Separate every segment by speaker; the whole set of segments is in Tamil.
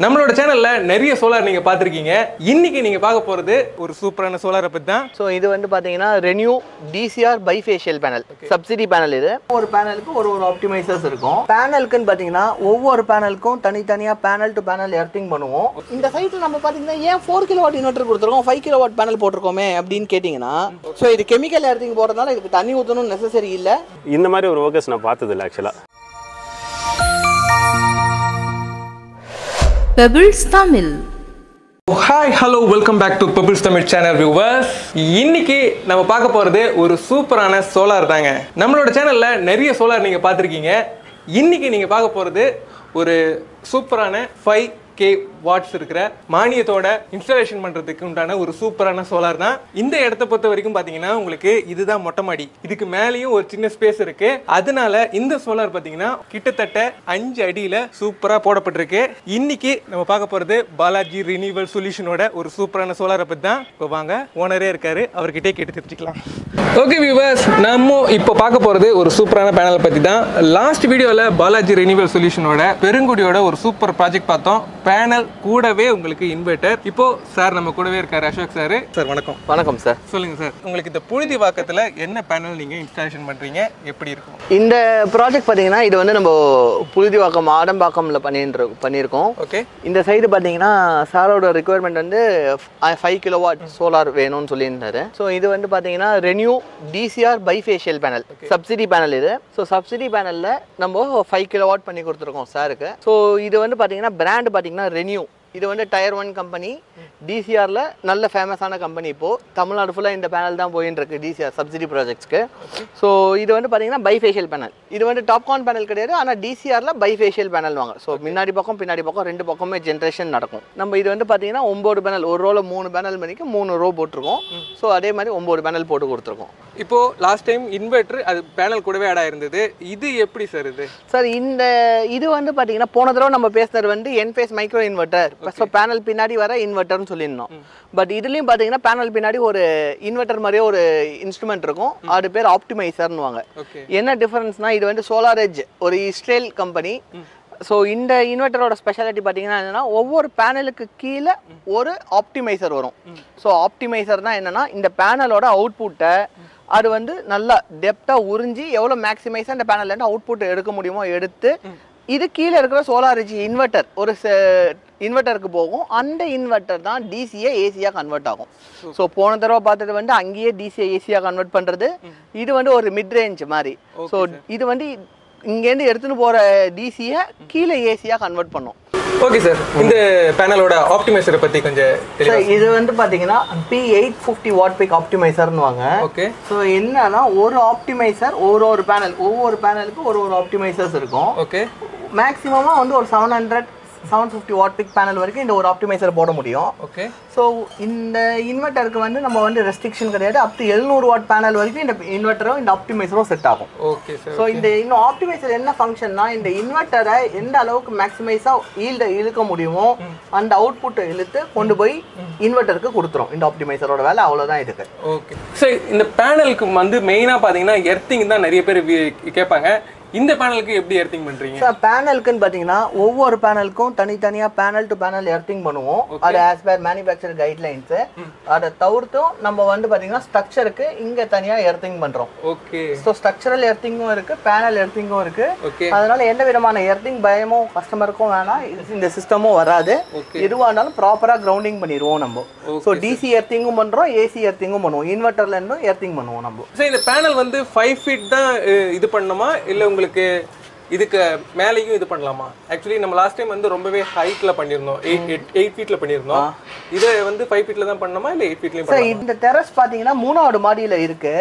Speaker 1: நம்மளோட சேனல்ல நிறைய சோலார் நீங்க பாத்திருக்கீங்க. இன்னைக்கு நீங்க பார்க்க போறது ஒரு சூப்பரான சோலாரை பத்தி தான்.
Speaker 2: ஸோ இது வந்து பாத்தீங்கன்னா renew TCR bifacial panel, subsidy panel. இது ஒரு பேனலுக்கு ஒரு ஆப்டிமைசர்ஸ் இருக்கும். பேனலுக்குன்னு பாத்தீங்கன்னா ஒவ்வொரு பேனலுக்கும் தனித்தனியா பேனல் டு பேனல் எர்த்திங் பண்ணுவோம். இந்த சைட்ல நம்ம பாத்தீங்கன்னா ஏன் 4 கிலோவாட் இன்வெர்டர் கொடுத்துருக்கோம், 5 கிலோவாட் பேனல் போட்டிருக்கோமே அப்படின்னு கேட்டீங்கன்னா, ஸோ இது கெமிக்கல் எர்த்திங் போடுறதுனால இதுக்கு தண்ணி ஊற்றணும் நெசசரி இல்லை.
Speaker 3: இந்த மாதிரி ஒரு ஒர்க்கர்ஸ் நான் பார்த்தது இல்லை ஆக்சுவலா.
Speaker 4: Pebbles Tamil.
Speaker 1: Hi hello welcome back to Pebbles Tamil channel viewers. இன்னைக்கு நம்ம பார்க்க போறது ஒரு சூப்பரான சோலார் தாங்க. நம்மளோட சேனல்ல நிறைய சோலார் நீங்க பார்த்துருக்கீங்க. இன்னைக்கு நீங்க பார்க்க போறது ஒரு சூப்பரான 5K வாட்ஸ் இருக்கிற மானியத்தோட இன்ஸ்டாலேஷன் பண்றதுக்கு உண்டான ஒரு சூப்பரான சோலார் தான். இந்த இடத்த பொறுத்த வரைக்கும் பாத்தீங்கன்னா உங்களுக்கு இதுதான் மொட்டை மாடி. இதுக்கு மேலேயும் ஒரு சின்ன ஸ்பேஸ் இருக்கு. அதனால இந்த சோலார் பாத்தீங்கன்னா கிட்டத்தட்ட 5 அடியில சூப்பரா போடப்பட்டிருக்கு. இன்னைக்கு நம்ம பார்க்க போறது பாலாஜி ரினியூவல் சொல்யூஷனோட ஒரு சூப்பரான சோலாரை பத்தி தான். இப்போ வாங்க, ஓனரே இருக்காரு, அவர்கிட்டே கேட்டு தெரிஞ்சுக்கலாம். ஓகே வியூவர்ஸ், நம்ம இப்போ பார்க்க போறது ஒரு சூப்பரான பேனல் பத்தி தான். லாஸ்ட் வீடியோல பாலாஜி ரினியூவல் சொல்யூஷனோட பெருங்குடியோட ஒரு சூப்பர் ப்ராஜெக்ட் பார்த்தோம். பேனல் கூடவே உங்களுக்கு இன்வெர்டர். இப்போ சார் நம்ம கூடவே இருக்காரு, அசோக் சார். சார் வணக்கம்.
Speaker 2: வணக்கம் சார்.
Speaker 1: சொல்லுங்க சார், உங்களுக்கு இந்த புழுதிவாக்கத்துல என்ன பேனல் நீங்க இன்ஸ்டாலேஷன் பண்றீங்க, எப்படி இருக்கும்?
Speaker 2: இந்த ப்ராஜெக்ட் பார்த்தீங்கன்னா இது வந்து நம்ம புழுதிவாக்கம் ஆடம்பாக்கம்ல பண்ணியிருக்கோம்.
Speaker 1: ஓகே.
Speaker 2: இந்த சைடு பார்த்தீங்கன்னா சாரோட ரிக்குவயர்மெண்ட் வந்து 5 கிலோவாட் சோலார் வேணும்னு சொல்லியிருந்தாரு. ஸோ இது வந்து பார்த்தீங்கன்னா renew TCR bifacial panel, subsidy panel இது. ஸோ சப்சிடி பேனலில் நம்ம 5 கிலோவாட் பண்ணி கொடுத்துருக்கோம் சாருக்கு. ஸோ இது வந்து பார்த்தீங்கன்னா பிராண்ட் பார்த்தீங்கன்னா ரெனியூ. இது வந்து டயர் 1 கம்பெனி, டிசிஆரில் நல்ல ஃபேமஸான கம்பெனி. இப்போது தமிழ்நாடு ஃபுல்லாக இந்த பேனல் தான் போயின்னு இருக்கு டிசிஆர் சப்சிடி ப்ராஜெக்ட்ஸ்க்கு. ஸோ இது வந்து பார்த்தீங்கன்னா பைஃபேஷியல் பேனல். இது வந்து டாப்கான் பேனல் கிடையாது, ஆனால் டிசிஆரில் பைஃபேஷியல் பேனல் வாங்க. ஸோ முன்னாடி பக்கம் பின்னாடி பக்கம் 2 பக்கமே ஜென்ரேஷன் நடக்கும். நம்ம இது வந்து பார்த்தீங்கன்னா 9 பேனல், ஒரு ரோவில் 3 பேனல் மணிக்கு 3 ரோ போட்டிருக்கோம். ஸோ அதே மாதிரி 9 பேனல் போட்டு கொடுத்துருக்கோம்.
Speaker 1: இப்போ லாஸ்ட் டைம் இன்வெர்டர் அது பேனல் கூடவே ஆட் ஆயிருந்தது. இது எப்படி சார் இது?
Speaker 2: சார் இது வந்து பார்த்தீங்கன்னா போன தடவை நம்ம பேசுனது வந்து என்ஃபேஸ் மைக்ரோ இன்வெர்டர். ஸோ பேனல் பின்னாடி வர இன்வெர்டர்னு சொல்லியிருந்தோம். பட் இதுலேயும் பார்த்தீங்கன்னா பேனல் பின்னாடி ஒரு இன்வெர்டர் மாதிரியே ஒரு இன்ஸ்ட்ருமெண்ட் இருக்கும். அது பேர் ஆப்டிமைசர்னு வாங்க. என்ன டிஃபரன்ஸ்னா, இது வந்து சோலார் எட்ஜ், ஒரு இஸ்ரேல் கம்பெனி. ஸோ இந்த இன்வெர்டரோட ஸ்பெஷாலிட்டி பார்த்தீங்கன்னா என்னன்னா, ஒவ்வொரு பேனலுக்கு கீழே ஒரு ஆப்டிமைசர் வரும். ஸோ ஆப்டிமைசர்னா என்னன்னா, இந்த பேனலோட அவுட்புட்டை அது வந்து நல்லா டெப்த்தாக உறிஞ்சி எவ்வளோ மேக்ஸிமைஸாக இந்த பேனல்லேருந்து அவுட்புட் எடுக்க முடியுமோ எடுத்து இது கீழே இருக்கிற சோலார் எட்ஜ் இன்வெர்டர் ஒரு இன்வெர்டருக்கு போகும். அந்த இன்வெர்டர் தான் டிசியை ஏசியாக கன்வெர்ட் ஆகும். ஸோ போன தடவை பார்த்தது வந்து அங்கேயே டிசியை ஏசியாக கன்வெர்ட் பண்ணுறது. இது வந்து ஒரு மிட் ரேஞ்ச் மாதிரி. ஸோ இது வந்து இங்கேருந்து எடுத்துன்னு போகிற டிசியை கீழே ஏசியாக கன்வெர்ட் பண்ணும்.
Speaker 1: ஓகே சார், இந்த பேனலோட ஆப்டிமைசரை பற்றி கொஞ்சம் தெளிவா.
Speaker 2: இது வந்து பார்த்தீங்கன்னா P850 வாட் பீக் ஆப்டிமைசர்னு வாங்க.
Speaker 1: ஓகே.
Speaker 2: ஸோ என்னன்னா, ஒரு ஆப்டிமைசர் ஒவ்வொரு பேனலுக்கு ஒரு ஆப்டிமைசர்ஸ் இருக்கும்.
Speaker 1: ஓகே.
Speaker 2: மேக்ஸிமமாக வந்து ஒரு 750 வாட் பீக் பேனல் வரைக்கும் இந்த ஒரு ஆப்டிமைசர் போட முடியும்.
Speaker 1: ஓகே.
Speaker 2: ஸோ இந்த இன்வெர்டருக்கு வந்து நம்ம வந்து ரெஸ்ட்ரிக்ஷன் கிடையாது. அப் டு 700 வாட் பேனல் வரைக்கும் இந்த இன்வெர்டரும் இந்த ஆப்டிமைசரும் செட் ஆகும்.
Speaker 1: Okay sir.
Speaker 2: ஸோ இந்த இன்னும் ஆப்டிமைசர் என்ன ஃபங்க்ஷன்னா, இந்த இன்வெர்டரை எந்த அளவுக்கு மேக்ஸிமைஸாக ஈல்டை இழுக்க முடியுமோ அந்த அவுட்புட்டை இழுத்து கொண்டு போய் இன்வெர்டருக்கு கொடுத்துரும். இந்த ஆப்டிமைசரோட வேலை அவ்வளோதான் இதுக்கு.
Speaker 1: Okay sir. இந்த பேனலுக்கு வந்து மெயினாக பார்த்தீங்கன்னா எர்த்திங் தான் நிறைய பேர் கேட்பாங்க. இந்த பேனலுக்கு எப்படி எர்த்திங் பண்றீங்க?
Speaker 2: சார் பேனலுக்குன்னு பார்த்தீங்கன்னா ஒவ்வொரு பேனலுக்கும் தனித்தனியாக பேனல் டு பேனல் எர்த்திங் பண்ணுவோம். அது ஆஸ் பர் மேனுஃபேக்சர் கைட்லைன்ஸ். அதை தவிர்த்தும் நம்ம வந்து பார்த்தீங்கன்னா ஸ்ட்ரக்சருக்கு இங்கே தனியாக எர்த்திங் பண்ணுறோம்.
Speaker 1: ஓகே.
Speaker 2: ஸோ ஸ்ட்ரக்சரல் எர்த்திங்கும் இருக்குது, பேனல் எர்த்திங்கும் இருக்குது.
Speaker 1: ஓகே.
Speaker 2: அதனால எந்த விதமான எர்த்திங் பயமும் கஸ்டமருக்கும் வேணாம், இந்த சிஸ்டமும் வராது. எதுவாக இருந்தாலும் ப்ராப்பராக கிரவுண்டிங் பண்ணிடுவோம் நம்ம. ஸோ டிசி எர்த்திங்கும் பண்ணுறோம், ஏசி எர்த்திங்கும் பண்ணுவோம், இன்வெர்டர்ல இருந்தும் எர்த்திங் பண்ணுவோம் நம்ம.
Speaker 1: சார் இந்த பேனல் வந்து 5 ஃபீட் தான் இது பண்ணணுமா, இல்லை உங்களுக்கு இதுக்கு மேலேயும் இது பண்ணலாமா? ஆக்சுவலி நம்ம லாஸ்ட் டைம் வந்து ரொம்பவே ஹைட்ல பண்ணியிருந்தோம், 8 ஃபீட்ல பண்ணியிருந்தோம். இதை வந்து 5 ஃபீட்ல தான் பண்ணணுமா இல்லை 8 ஃபீட்லயும் பண்ணலாமா?
Speaker 2: இந்த டெரஸ் பாத்தீங்கன்னா 3வது மாடியில இருக்கு.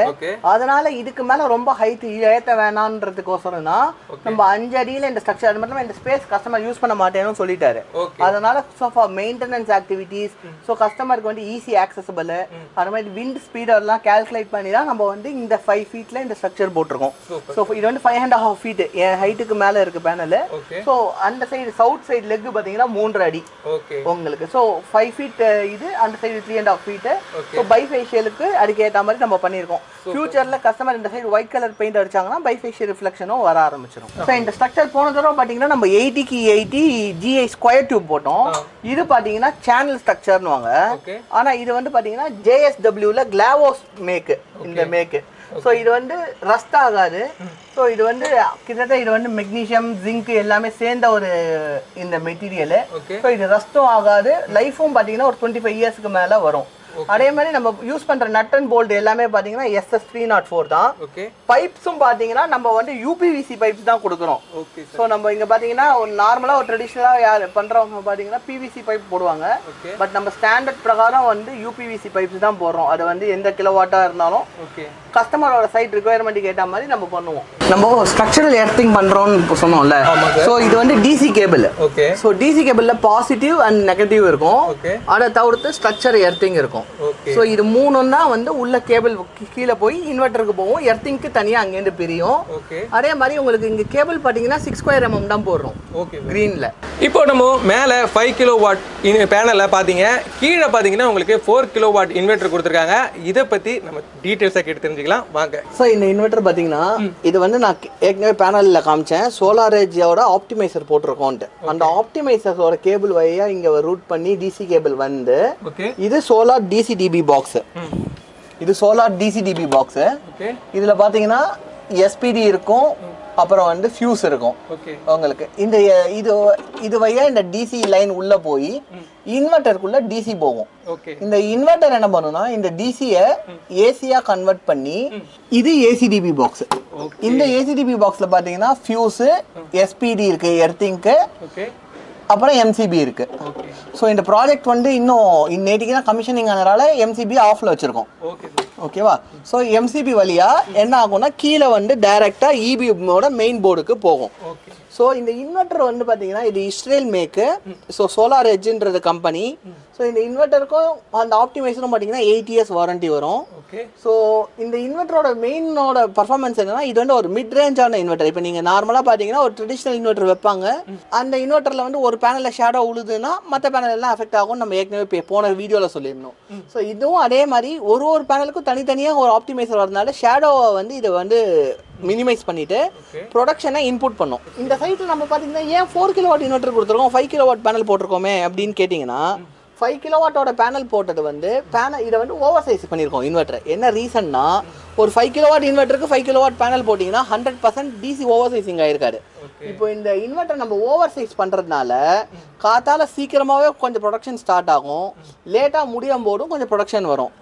Speaker 2: அதனால இதுக்கு மேல ரொம்ப ஹைட் ஏத்த வேணான்றதுக்கோசரம் தான் நம்ம 5 அடியில இந்த ஸ்ட்ரக்சர். அது மட்டும் இந்த ஸ்பேஸ் கஸ்டமர் யூஸ் பண்ண மாட்டேன்னு சொல்லிட்டாரு. அதனால ஃபார் மெயின்டெனன்ஸ் ஆக்டிவிட்டீஸ், ஸோ கஸ்டமருக்கு வந்து ஈஸி ஆக்சசபிள், அது மாதிரி விண்ட் ஸ்பீடெல்லாம் கால்குலேட் பண்ணி தான் நம்ம வந்து இந்த 5 ஃபீட்ல இந்த ஸ்ட்ரக்சர் போட்டிருக்கோம். ஸோ இது வந்து 5.5 ஃபீட் ஹைட்டுக்கு மேல இருக்கு பேனல். ஸோ அந்த சைடு சவுத் சைடு லெக் பாத்தீங்கன்னா 3 அடி உங்களுக்கு. ஸோ 5 ஃபீட் feet இது அந்த சைடு 3.5 feet. ஸோ பைஃபேஷியலுக்கு அதுக்கு ஏற்ற மாதிரி நம்ம பண்ணியிருக்கோம். ஃபியூச்சரில் கஸ்டமர் இந்த சைடு ஒயிட் கலர் பெயிண்ட் அடிச்சாங்கன்னா பைஃபேஷியல் ரிஃப்ளெக்ஷனும் வர ஆரம்பிச்சிடும். ஸோ இந்த ஸ்ட்ரக்சர் போன தடவை பார்த்தீங்கன்னா நம்ம 80க்கு 80 GI ஸ்கொயர் டியூப் போட்டோம். இது பார்த்தீங்கன்னா சேனல் ஸ்ட்ரக்சர்னு வாங்க. ஆனால் இது வந்து பார்த்தீங்கன்னா JSWல கிளாவோஸ் மேக்கு இந்த மேக்கு. ஸோ இது வந்து ரஸ்ட் ஆகாது. ஸோ இது வந்து கிட்டத்தட்ட இது வந்து மெக்னீஷியம் ஜிங்க் எல்லாமே சேர்ந்த ஒரு இந்த மெட்டீரியலு. ஸோ இது ரஸ்ட்டும் ஆகாது. லைஃபும் பார்த்தீங்கன்னா ஒரு 25 இயர்ஸ்க்கு மேலே வரும். அதே மாதிரி நம்ம யூஸ் பண்ற நட் அண்ட் போல்ட் எல்லாமே பாத்தீங்கன்னா SS304 தான். பைப்ஸும் பாத்தீங்கன்னா நம்ம வந்து UPVC பைப்ஸ் தான் கொடுக்குறோம். ஸோ நம்ம இங்க பாத்தீங்கன்னா ஒரு நார்மலா ஒரு ட்ரெடிஷனலா யார் பண்றவங்க பாத்தீங்கன்னா PVC பைப் போடுவாங்க. பட் நம்ம ஸ்டாண்டர்ட் பிரகாரம் வந்து UPVC பைப்ஸ் தான் போடுறோம். அது வந்து எந்த கிலோவாட்டா இருந்தாலும் கஸ்டமரோட சைட் ரிக்வயர்மெண்ட்டுக்கு ஏற்ற மாதிரி நம்ம பண்ணுவோம். நம்ம ஸ்ட்ரக்சரல் எர்த்திங் பண்றோம்னு சொன்னோம்ல. ஸோ இது வந்து DC கேபிள். ஸோ DC கேபிள்ல பாசிட்டிவ் அண்ட் நெகட்டிவ் இருக்கும். அதை தவிர்த்து ஸ்ட்ரக்சர் எர்த்திங் இருக்கும். ஸோ இது மூணும் தான் வந்து உள்ள கேபிள் கீழே போய் இன்வெர்டருக்கு போகும். எர்த்திங்க்கு தனியாக அங்கேருந்து பிரியும். அதே மாதிரி உங்களுக்கு இங்கே கேபிள் பார்த்தீங்கன்னா 6 ஸ்கொயர் mm தான் போடுறோம் கிரீனில்.
Speaker 1: இப்போ நம்ம மேலே 5 கிலோவாட் பேனலில் பார்த்தீங்க, கீழே பார்த்தீங்கன்னா உங்களுக்கு 4 கிலோவாட் இன்வெர்டர் கொடுத்துருக்காங்க. இதை பற்றி நம்ம டீட்டெயில்ஸாக கேட்டு தெரிஞ்சுக்கலாம் வாங்க.
Speaker 2: ஸோ இந்த இன்வெர்டர் பார்த்தீங்கன்னா இது வந்து நான் ஏற்கனவே பேனலில் காமிச்சேன். சோலாரேஜோட ஆப்டிமைசர் போட்டிருக்கோன்ட்டு. அந்த ஆப்டிமைசரோட கேபிள் வழியாக இங்கே ரூட் பண்ணி DC கேபிள் வந்து இது சோலார் DCDB பாக்ஸ். இது சோலார் DCDB பாக்ஸ். இதுல பாத்தீங்கன்னா SPD இருக்கும், அப்புறம் வந்து ஃபியூஸ் இருக்கும் உங்களுக்கு. இந்த இது வழியா இந்த DC லைன் உள்ள போய் இன்வெர்டருக்குள்ள DC போகும். இந்த இன்வெர்டர் என்ன பண்ணுனா இந்த DCயை ஏசியா கன்வெர்ட் பண்ணி இது ACDB பாக்ஸ். இந்த ACDB பாக்ஸ்ல பாத்தீங்கன்னா ஃபியூஸ், SPD இருக்கு எர்த்திங்க்கு, அப்புறம் MCB இருக்கு. ஸோ இந்த ப்ராஜெக்ட் வந்து இன்னும் நேற்றுக்கு தான் கமிஷனிங் ஆனதால MCB ஆஃப்ல வச்சிருக்கோம். ஓகேவா? ஸோ MCB வழியா என்ன ஆகும்னா கீழே வந்து டைரக்டா EBோட மெயின் போர்டுக்கு போகும். ஸோ இந்த இன்வெர்டர் வந்து பார்த்தீங்கன்னா இது இஸ்ரேல் மேக்கு. ஸோ சோலார் எட்ஜ்ன்றது கம்பெனி. ஸோ இந்த இன்வெர்டருக்கும் அந்த ஆப்டிமைசரும் பார்த்தீங்கன்னா 8 இயர்ஸ் வாரண்டி வரும். ஸோ இந்த இன்வெர்டரோட மெயினோட பர்ஃபார்மன்ஸ் என்னன்னா இது வந்து ஒரு மிட் ரேஞ்சான இன்வெர்டர். இப்போ நீங்கள் நார்மலாக பார்த்தீங்கன்னா ஒரு ட்ரெடிஷனல் இன்வெர்டர் வைப்பாங்க. அந்த இன்வெர்டரில் வந்து ஒரு பேனலில் ஷேடோ உழுதுன்னா மற்ற பேனல் எல்லாம் அஃபெக்ட் ஆகும். நம்ம ஏற்கனவே போன வீடியோவில் சொல்லியிருந்தோம். ஸோ இதுவும் அதே மாதிரி ஒரு பேனலுக்கும் தனித்தனியாக ஒரு ஆப்டிமைசர் வரதுனால ஷேடோவை வந்து இதை வந்து மினிமைஸ் பண்ணிட்டு ப்ரொடக்ஷனை இன்புட் பண்ணும். இந்த சைட்டில் நம்ம பார்த்தீங்கன்னா ஏன் 4 கிலோவாட் இன்வெர்டர் கொடுத்துருக்கோம், 5 கிலோவாட் பேனல் போட்டிருக்கோமே அப்படின்னு கேட்டிங்கன்னா 5 கிலோவாட்டோட பேனல் போட்டது வந்து இதை வந்து ஓவர் சைஸ் பண்ணியிருக்கோம் இன்வெர்டர். என்ன ரீசன்னா ஒரு 5 கிலோவாட் இன்வெர்டருக்கு 5 கிலோவாட் பேனல் போட்டிங்கன்னா 100% DC ஓவர் சைஸிங் ஆயிருக்காரு. இப்போ இந்த இன்வெர்டர் நம்ம ஓவர் சைஸ் பண்ணுறதுனால காத்தால சீக்கிரமாகவே கொஞ்சம் ப்ரொடக்ஷன் ஸ்டார்ட் ஆகும், லேட்டாக முடியும் போதும் கொஞ்சம் ப்ரொடக்ஷன் வரும்.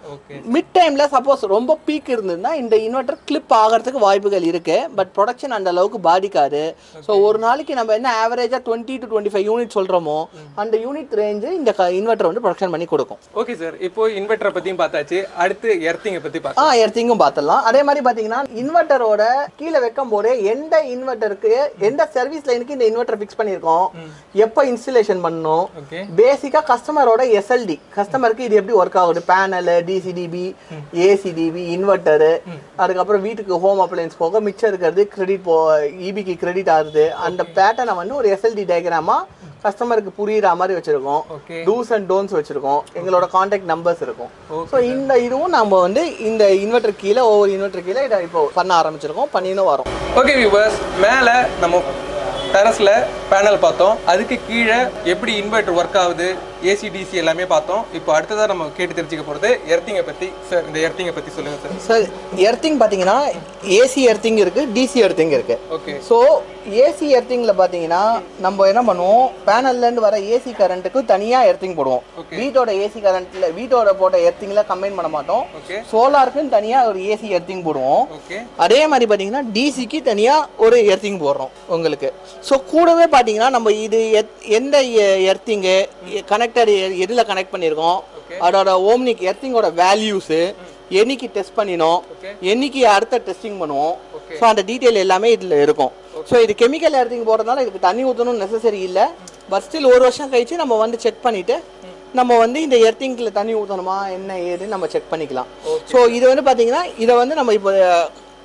Speaker 2: மிட் டைமில் சப்போஸ் ரொம்ப பீக் இருந்ததுன்னா இந்த இன்வெர்டர் கிளிப் ஆகிறதுக்கு வாய்ப்புகள் இருக்குது. பட் ப்ரொடக்ஷன் அந்த அளவுக்கு பாதிக்காது. ஸோ ஒரு நாளைக்கு நம்ம என்ன ஆவரேஜாக 20 to 25 யூனிட் சொல்கிறோமோ அந்த யூனிட் ரேஞ்சு இந்த இன்வெர்டர் வந்து ப்ரொடக்ஷன் பண்ணி கொடுக்கும்.
Speaker 1: ஓகே சார், இப்போ இன்வெர்டரை பற்றியும் பார்த்தாச்சு, அடுத்து எர்த்திங்கை பற்றி பார்க்கலாம்.
Speaker 2: எர்த்திங்கும் பார்த்தலாம். அதே மாதிரி பார்த்தீங்கன்னா இன்வெர்டரோட கீழே வைக்கும் போது எந்த இன்வெர்டருக்கு எந்த சர்வீஸ் லைனுக்கு இந்த இன்வெர்டர் ஃபிக்ஸ் பண்ணியிருக்கோம், எப்போ இன்ஸ்டலேஷன் பண்ணணும், பேசிக்கா கஸ்டமரோட SLD கஸ்டமருக்கு இது எப்படி ஒர்க் ஆகுது, பேனல், DCDB, ACDB, இன்வெர்டரு, அதுக்கப்புறம் வீட்டுக்கு ஹோம் அப்ளையன்ஸ் போக மிச்சம் இருக்கிறது கிரெடிட் EBக்கு கிரெடிட் ஆகுது. அந்த பேட்டர்னை வந்து ஒரு SLD டயக்ராமா கஸ்டமருக்கு புரியுற மாதிரி வச்சிருக்கோம். டூஸ் அண்ட் டோன்ஸ் வச்சிருக்கோம். எங்களோட கான்டாக்ட் நம்பர்ஸ் இருக்கும். ஸோ இந்த இதுவும் நம்ம வந்து இந்த இன்வெர்டர் கீழே ஒவ்வொரு இன்வெர்டர் கீழே இதை இப்போ பண்ண ஆரம்பிச்சிருக்கோம், பண்ணின்னு வரோம்.
Speaker 1: ஓகே வியூவர்ஸ், மேலே நம்ம டெரஸ்ல பேனல் பார்த்தோம், அதுக்கு கீழே எப்படி இன்வெர்டர் ஒர்க் ஆகுது, AC/DC எல்லாமே பார்த்தோம். இப்போ அடுத்ததாக நம்ம கேட்டு தெரிஞ்சுக்க போகிறது எர்த்திங்கை பற்றி. சார் இந்த எர்த்திங்கை பற்றி சொல்லுங்கள் சார்.
Speaker 2: சார் எர்த்திங் பார்த்தீங்கன்னா AC எர்த்திங் இருக்குது, DC எர்த்திங் இருக்குது.
Speaker 1: ஓகே.
Speaker 2: ஸோ AC எர்த்திங்கில் பார்த்தீங்கன்னா நம்ம என்ன பண்ணுவோம், பேனல்லேருந்து வர AC கரண்ட்டுக்கு தனியாக எர்த்திங் போடுவோம். வீட்டோட AC கரண்ட்டில் வீட்டோட போட்ட எர்த்திங்கில் கம்பைன் பண்ண மாட்டோம். சோலாருக்குன்னு தனியாக ஒரு AC எர்த்திங் போடுவோம். அதே மாதிரி பார்த்தீங்கன்னா DCக்கு தனியாக ஒரு எர்த்திங் போடுறோம் உங்களுக்கு. ஸோ கூடவே பார்த்தீங்கன்னா நம்ம இது எந்த எர்த்திங்கு கனெக்டர் எதில் கனெக்ட் பண்ணியிருக்கோம், அதோட ஓம்னிக் எர்த்திங்கோட வேல்யூஸு என்னைக்கு டெஸ்ட் பண்ணினோம், என்னைக்கு அடுத்த டெஸ்டிங் பண்ணுவோம். ஸோ அந்த டீட்டெயில் எல்லாமே இதில் இருக்கும். ஸோ இது கெமிக்கல் எர்த்திங் போடுறதுனால இதுக்கு தண்ணி ஊற்றணும்னு நெசசரி இல்லை. பட் ஸ்டில் ஒரு வருஷம் கழிச்சு நம்ம வந்து செக் பண்ணிவிட்டு நம்ம வந்து இந்த எர்த்திங்கில் தண்ணி ஊற்றணுமா என்ன ஏதுன்னு நம்ம செக் பண்ணிக்கலாம். ஸோ இது வந்து பார்த்தீங்கன்னா இதை வந்து நம்ம இப்போ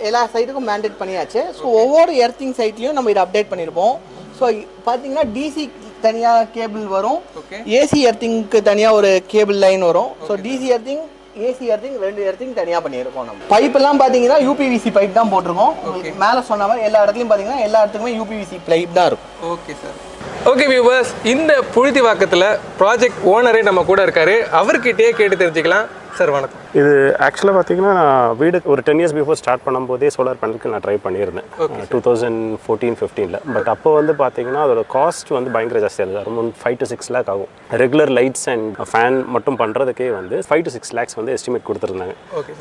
Speaker 2: எல்லா சைட்டுக்கும் மேண்டேட் பண்ணியாச்சு. ஸோ ஒவ்வொரு எர்த்திங் சைட்லையும் நம்ம இதை அப்டேட் பண்ணியிருப்போம். ஸோ பார்த்தீங்கன்னா DC தனியாக கேபிள் வரும்.
Speaker 1: ஓகே.
Speaker 2: ஏசி எர்த்திங்க்கு தனியாக ஒரு கேபிள் லைன் வரும். So DC earthing AC earthing 2 earthing தனியாக பண்ணியிருக்கோம். நம்ம பைப்பெல்லாம் பார்த்தீங்கன்னா யூபிவிசி பைப் தான் போட்டிருக்கோம். உங்களுக்கு மேலே சொன்ன மாதிரி எல்லா இடத்துலையும் பார்த்தீங்கன்னா எல்லா இடத்துக்குமே யூபிவிசி பைப் தான் இருக்கும்.
Speaker 1: Okay sir. ஓகே வியூவர்ஸ், இந்த புழுதிவாக்கத்தில் ப்ராஜெக்ட் ஓனரே நம்ம கூட இருக்காரு. அவர்கிட்டயே கேட்டு தெரிஞ்சுக்கலாம். சார் வணக்கம்.
Speaker 3: இது ஆக்சுவலாக பார்த்தீங்கன்னா நான் வீடு ஒரு 10 years பிஃபோர் ஸ்டார்ட் பண்ணும்போதே சோலார் பேனலுக்கு நான் ட்ரை பண்ணியிருந்தேன் 2014-15. பட் அப்போ வந்து பார்த்தீங்கன்னா அதோட காஸ்ட் வந்து பயங்கர ஜாஸ்தியாக இருக்குது. அரௌண்ட் 5 to 6 lakh ஆகும். ரெகுலர் லைட்ஸ் அண்ட் ஃபேன் மட்டும் பண்ணுறதுக்கே வந்து 5 to 6 lakhs வந்து எஸ்டிமேட் கொடுத்துருந்தாங்க.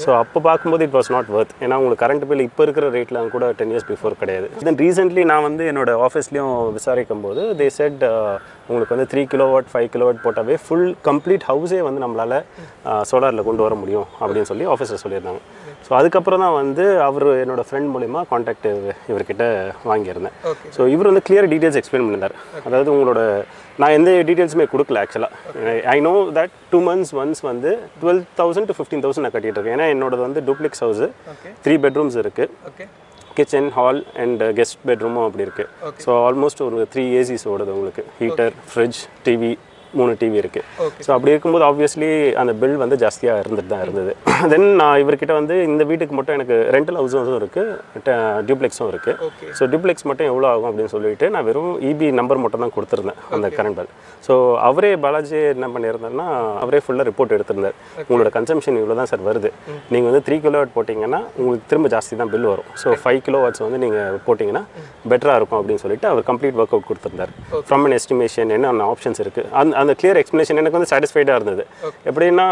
Speaker 3: ஸோ அப்போ பார்க்கும்போது இட் வாஸ் நாட் வர்த். ஏன்னா உங்களுக்கு கரண்ட் பில் இப்போ இருக்கிற ரேட்டில் கூட 10 years பிஃபோர் கிடையாது. தென் ரீசென்ட்லி நான் வந்து என்னோட ஆஃபீஸ்லேயும் விசாரிக்கும் போது தே செட் உங்களுக்கு வந்து 3 kilowatt 5 kilowatt போட்டாவே ஃபுல் கம்ப்ளீட் ஹவுஸே வந்து நம்மளால் சோலாரில் கொண்டு வர முடியும் அப்படின்னு சொல்லி ஆஃபீஸில் சொல்லியிருந்தாங்க. ஸோ அதுக்கப்புறம் தான் வந்து அவர் என்னோட ஃப்ரெண்ட் மூலிமா காண்டாக்ட் இவர்கிட்ட வாங்கியிருந்தேன். ஸோ இவர் வந்து கிளியர் டீட்டெயில்ஸ் எக்ஸ்பிளைன் பண்ணியிருந்தார். அதாவது உங்களோட நான் எந்த டீட்டெயில்ஸுமே கொடுக்கல ஆக்சுவலாக. I know that 2 months once வந்து 12,000 to 15,000 நான் கட்டிகிட்டு இருக்கேன். ஏன்னா என்னோடது வந்து டூப்ளெக்ஸ் ஹவுஸு, 3 bedrooms இருக்குது, கிச்சன் ஹால் அண்ட் கெஸ்ட் பெட்ரூமும் அப்படி இருக்குது. ஸோ ஆல்மோஸ்ட் ஒரு 3 ACs ஓடுது உங்களுக்கு, ஹீட்டர், ஃப்ரிட்ஜ், டிவி, 3 TV இருக்குது. ஸோ அப்படி இருக்கும்போது ஆப்வியஸ்லி அந்த பில் வந்து ஜாஸ்தியாக இருந்துட்டு தான் இருந்தது. தென் நான் இவர்கிட்ட வந்து இந்த வீட்டுக்கு மட்டும் எனக்கு ரெண்டல் ஹவுஸும் இருக்குது, டியூப்ளெக்ஸும் இருக்குது. ஸோ டியூப்ளெக்ஸ் மட்டும் எவ்வளோ ஆகும் அப்படின்னு சொல்லிட்டு நான் வெறும் EB நம்பர் மட்டும் தான் கொடுத்துருந்தேன் அந்த கரண்ட் பில். ஸோ அவரே பாலாஜி என்ன பண்ணியிருந்தாருன்னா அவரே ஃபுல்லாக ரிப்போர்ட் எடுத்திருந்தார். உங்களோட கன்சம்ஷன் இவ்வளோ தான் சார் வருது, நீங்கள் வந்து 3 kilowatt போட்டிங்கன்னா உங்களுக்கு திரும்ப ஜாஸ்தி தான் பில் வரும். ஸோ 5 kilowatts வந்து நீங்கள் போட்டிங்கன்னா பெட்டராக இருக்கும் அப்படின்னு சொல்லிட்டு அவர் கம்ப்ளீட் ஒர்க் அவுட் கொடுத்துருந்தார். ஃப்ரம் அன் எஸ்டிமேஷன் என்னென்ன ஆப்ஷன்ஸ் இருக்குது அந்த கிளியர் எக்ஸ்ப்ளனேஷன் எனக்கு வந்து சாட்டிஸ்ஃபைடாக இருந்தது. எப்படின்னா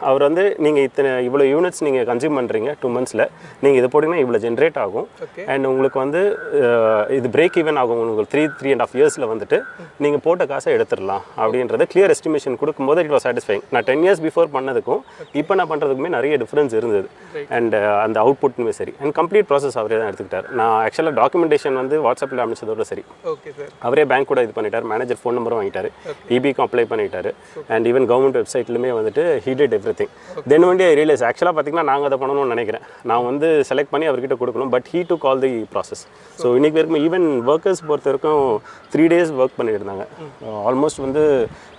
Speaker 3: அவர் வந்து நீங்கள் இவ்வளோ யூனிட்ஸ் நீங்கள் கன்சியூம் பண்ணுறீங்க 2 monthsல, நீங்கள் இதை போட்டிங்கன்னா இவ்வளோ ஜென்ரேட் ஆகும் அண்ட் உங்களுக்கு வந்து இது பிரேக் ஈவன் ஆகும் உங்களுக்கு 3.5 yearsல வந்துட்டு நீங்கள் போட்ட காசை எடுத்துடலாம் அப்படின்றது கிளியர் எஸ்டிமேஷன் கொடுக்கும்போது இட் வாஸ் சாட்டிஸ்ஃபைங். நான் 10 years பிஃபோர் பண்ணதுக்கும் இப்போ நான் பண்ணுறதுக்குமே நிறைய டிஃப்ரென்ஸ் இருந்தது. அண்ட் அந்த அவுட்புட்டுமே சரி அண்ட் கம்ப்ளீட் ப்ராசஸ் அவரே தான் எடுத்துக்கிட்டார். நான் ஆக்சுவலாக டாக்குமெண்டேஷன் வந்து வாட்ஸ்அப்பில் அமைச்சதோட சரி அவரே பேங்க் கூட இது பண்ணிட்டார், மேனேஜர் ஃபோன் நம்பரும் வாங்கிட்டார், EBக்கும் அப்ளை பண்ணிட்டார். அண்ட் ஈவன் கவர்மெண்ட் வெப்சைட்லுமே வந்துட்டு he did everything. தென் வந்து ஐ ரியலைஸ் ஆக்சுவலாக பார்த்தீங்கன்னா நாங்கள் அதை பண்ணணும்னு நினைக்கிறேன். நான் வந்து செலக்ட் பண்ணி அவர்கிட்ட கொடுக்கணும், but he took all the process. So இன்றைக்கி வரைக்கும் ஈவன் ஒர்க்கர்ஸ் பொறுத்த வரைக்கும் 3 days ஒர்க் பண்ணிட்டு இருந்தாங்க. ஆல்மோஸ்ட் வந்து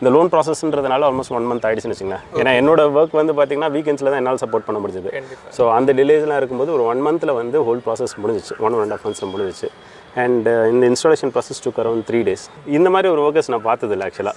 Speaker 3: இந்த லோன் ப்ராசஸ்ன்றதுனால ஆல்மோஸ்ட் 1 month ஆகிடுச்சுன்னு வச்சுங்களேன். ஏன்னா என்னோட ஒர்க் வந்து பார்த்தீங்கன்னா வீக்கெண்ட்ஸில் தான் என்னால் சப்போர்ட் பண்ண முடிஞ்சது. ஸோ அந்த டிலேஸ்லாம் இருக்கும்போது ஒரு 1 monthல வந்து ஹோல் ப்ராசஸ் முடிஞ்சிச்சு, 1.5 months முடிஞ்சிச்சு. அண்ட் இந்த installation process took around 3 days. இந்த மாதிரி ஒரு ஒர்க்கர்ஸ் நான் பார்த்ததில்லை ஆக்சுவலாக.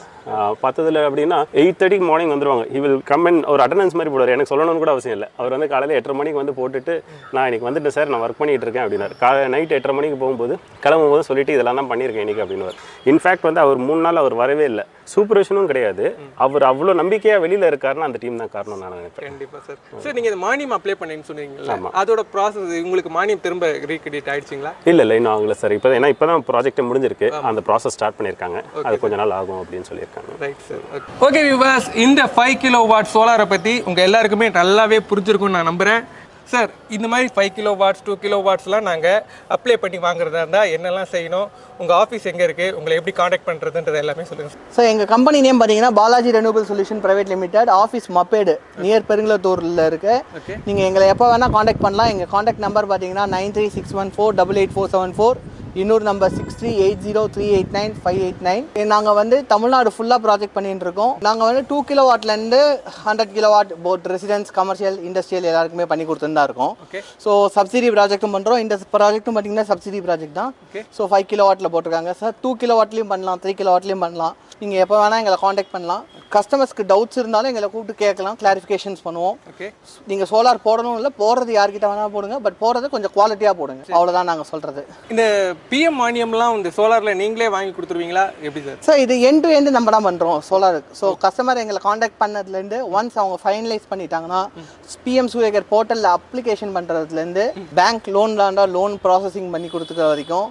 Speaker 3: பார்த்ததில்லை அப்படின்னா 8:30 மார்னிங் வந்துடுவாங்க. he will come and ஒரு அட்டண்டன்ஸ் மாதிரி போடுவார். எனக்கு சொல்லணும்னு கூட அவசியம் இல்லை. அவர் வந்து காலையில் 8:30 மணிக்கு வந்து போட்டுட்டு நான் இன்றைக்கி வந்துட்டேன் சார், நான் ஒர்க் பண்ணிகிட்டு இருக்கேன் அப்படின்னாரு. நைட் 8:30 மணிக்கு போகும்போது கிளம்பும்போது சொல்லிட்டு இதெல்லாம் தான் பண்ணியிருக்கேன் இன்றைக்கி அப்படின்னு. இன்ஃபேக்ட் வந்து அவர் 3 நாள் அவர் வரவே இல்லை, சூப்பர்விஷனும் கிடையாது. அவர் அவ்வளோ நம்பிக்கையாக வெளியில் இருக்காருன்னா அந்த டீம் தான் காரணம் நான் நினைப்பேன்.
Speaker 1: கண்டிப்பாக சார். சார் நீங்கள் மானியம் அப்ளை பண்ணீங்கன்னு சொன்னீங்களா, அதோட ப்ராசஸ் உங்களுக்கு மானியம் திரும்ப ரீக்ரெடிட் ஆயிடுச்சிங்களா? இல்லை இன்னும் ஆகல சார். இப்போ தான் ப்ராஜெக்ட் முடிஞ்சிருக்கு, அந்த ப்ராசஸ் ஸ்டார்ட் பண்ணியிருக்காங்க, அது கொஞ்ச நாள் ஆகும் அப்படின்னு சொல்லியிருக்காங்க. Right sir. ஓகே வியூவர்ஸ், இந்த 5 kilowatt சோலாரை பற்றி உங்கள் எல்லாருக்குமே நல்லாவே புரிஞ்சிருக்கும்னு நான் நம்புகிறேன். சார் இந்த மாதிரி 5 kilowatts 2 kilowattsலாம் நாங்கள் அப்ளை பண்ணி வாங்குறதா இருந்தால் என்னெல்லாம் செய்யணும், உங்கள் ஆஃபீஸ் எங்கே இருக்குது, உங்களை எப்படி காண்டாக்ட் பண்ணுறதுன்றது எல்லாமே சொல்லுங்கள்.
Speaker 2: சார் எங்கள் கம்பெனி நேம் பார்த்தீங்கன்னா Balaji renewable solution private limited, office Mappedu near பெருங்குளத்தூரில் இருக்குது. நீங்கள் எங்களை எப்போ வேணால் காண்டாக்ட் பண்ணலாம். எங்கள் காண்டாக்ட் நம்பர் பார்த்தீங்கன்னா 9361488474, இன்னொரு நம்பர் 6380389589. நாங்கள் வந்து தமிழ்நாடு ஃபுல்லாக ப்ராஜெக்ட் பண்ணிட்டு இருக்கோம். நாங்கள் வந்து 2 kilowattலேருந்து 100 kilowatt boat residence, commercial, industrial எல்லாருக்குமே பண்ணி கொடுத்துருந்தா இருக்கோம். ஸோ சப்சிடி ப்ராஜெக்ட்டும் பண்ணுறோம். இந்த ப்ராஜெக்ட்டும் பார்த்தீங்கன்னா சப்சிடி ப்ராஜெக்ட் தான். ஸோ 5 kilowattல போட்டிருக்காங்க சார். 2 kilowattலையும் பண்ணலாம், 3 kilowattலையும் பண்ணலாம். நீங்கள் எப்போ வேணால் எங்களை காண்டாக்ட் பண்ணலாம். கஸ்டமர்ஸ்க்கு டவுட்ஸ் இருந்தாலும் எங்களை கூப்பிட்டு கேட்கலாம், கிளாரிஃபிகேஷன்ஸ் பண்ணுவோம். நீங்கள் சோலார் போடணும் இல்லை, போடுறது யார்கிட்ட வேணால் போடுங்க, பட் போடுறது கொஞ்சம் குவாலிட்டியாக போடுங்க, அவ்வளோதான் நாங்கள் சொல்கிறது.
Speaker 1: இந்த பிஎம் மானியம்லாம் இந்த சோலாரில் நீங்களே வாங்கி கொடுத்துருவீங்களா எப்படி சார்?
Speaker 2: சார் இது எண்ட் டு எண்ட் நம்ம தான் பண்ணுறோம் சோலாருக்கு. ஸோ கஸ்டமர் எங்களை காண்டாக்ட் பண்ணதுலேருந்து ஒன்ஸ் அவங்க ஃபைனலைஸ் பண்ணிட்டாங்கன்னா பிஎம் சூரியகர் போர்ட்டலில் அப்ளிகேஷன் பண்ணுறதுலேருந்து பேங்க் லோன் ப்ராசஸிங் பண்ணி கொடுத்துக்கிற வரைக்கும்,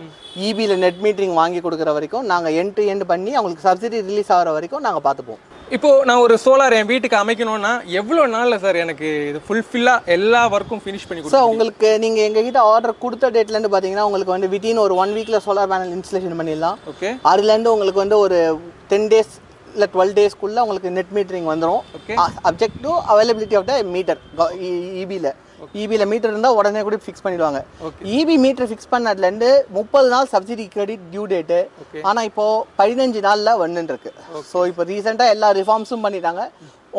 Speaker 2: இபியில் நெட் மீட்டரிங் வாங்கி கொடுக்குற வரைக்கும் நாங்கள் எண்ட் டு எண்ட் பண்ணி அவங்களுக்கு சப்சிடி ரிலீஸ் ஆகிற வரைக்கும் நாங்கள் பார்த்துப்போம்.
Speaker 1: இப்போது நான் ஒரு சோலார் என் வீட்டுக்கு அமைக்கணும்னா எவ்வளோ நாளில் சார் எனக்கு இது ஃபுல்ஃபில்லாக எல்லா ஒர்க்கும் ஃபினிஷ் பண்ணி கொடுக்கும்?
Speaker 2: சார் உங்களுக்கு நீங்கள் எங்ககிட்ட ஆர்டர் கொடுத்த டேட்லேருந்து பார்த்தீங்கன்னா உங்களுக்கு வந்து வித்தின் ஒரு 1 weekல சோலார் பேனல் இன்ஸ்டலேஷன் பண்ணிடலாம்.
Speaker 1: ஓகே.
Speaker 2: அதுலேருந்து உங்களுக்கு வந்து ஒரு 10 days இல்லை 12 daysக்குள்ளே உங்களுக்கு நெட் மீட்டரிங் வந்துடும். Subject to availability of the meter இபியில். இபியில் மீட்டர் இருந்தால் உடனே கூட ஃபிக்ஸ் பண்ணிடுவாங்க. இபி மீட்டர் ஃபிக்ஸ் பண்ணதுலேருந்து 30 நாள் சப்சிடி கிரெடிட் டியூ டேட்டு. ஆனால் இப்போது 15 நாளில் வந்துருக்கு. ஸோ இப்போ ரீசெண்டாக எல்லா ரிஃபார்ம்ஸும் பண்ணிட்டாங்க.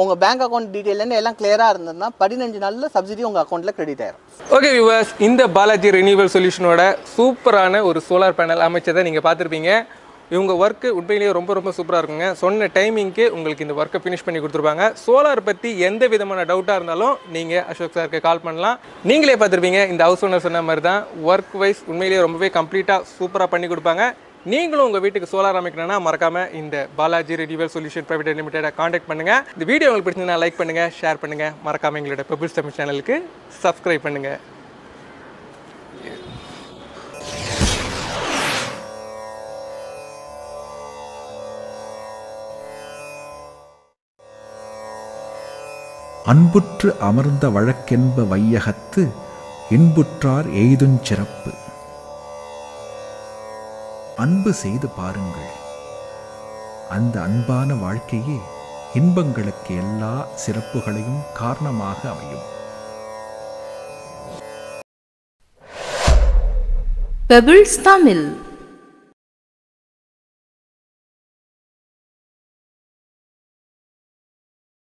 Speaker 2: உங்கள் பேங்க் அக்கௌண்ட் டீட்டெயிலேருந்து எல்லாம் கிளியராக இருந்ததுன்னா 15 நாளில் சப்சிடி உங்கள் அக்கௌண்ட்டில் கிரெடிட் ஆயிரும்.
Speaker 1: ஓகே வியூவர்ஸ், இந்த பாலாஜி ரினியூவல் சொல்யூஷனோட சூப்பரான ஒரு சோலார் பேனல் அமைச்சதை நீங்கள் பார்த்துருப்பீங்க. இவங்க ஒர்க்கு உண்மையிலேயே ரொம்ப சூப்பராக இருக்குங்க. சொன்ன டைமிங்க்கு உங்களுக்கு இந்த ஒர்க்கை ஃபினிஷ் பண்ணி கொடுத்துருப்பாங்க. சோலார் பற்றி எந்த விதமான டவுட்டாக இருந்தாலும் நீங்கள் அசோக் சாருக்கு கால் பண்ணலாம். நீங்களே பார்த்துருப்பீங்க, இந்த ஹவுஸ் ஓனர் சொன்ன மாதிரி தான் ஒர்க் வைஸ் உண்மையிலேயே ரொம்பவே கம்ப்ளீட்டாக சூப்பராக பண்ணி கொடுப்பாங்க. நீங்களும் உங்கள் வீட்டுக்கு சோலார் அமைக்கணும்னா மறக்காமல் இந்த பாலாஜி ரினியூவல் சொல்யூஷன் பிரைவேட் லிமிடெடை காண்டாக்ட் பண்ணுங்கள். இந்த வீடியோ உங்களுக்கு பிடிச்சிருந்தா லைக் பண்ணுங்கள், ஷேர் பண்ணுங்கள். மறக்காமல் எங்களோட பெபிள்ஸ் தமிழ் சேனலுக்கு சப்ஸ்கிரைப் பண்ணுங்கள்.
Speaker 4: அன்புற்று அமர்ந்த வழக்கென்ப வையகத்து இன்புற்றார் எய்துஞ் சிறப்பு. அன்பு செய்து பாருங்கள். அந்த அன்பான வாழ்க்கையே இன்பங்களுக்கு எல்லா சிறப்புகளையும் காரணமாக அமையும்.
Speaker 5: பெபிள்ஸ் தமிழ்.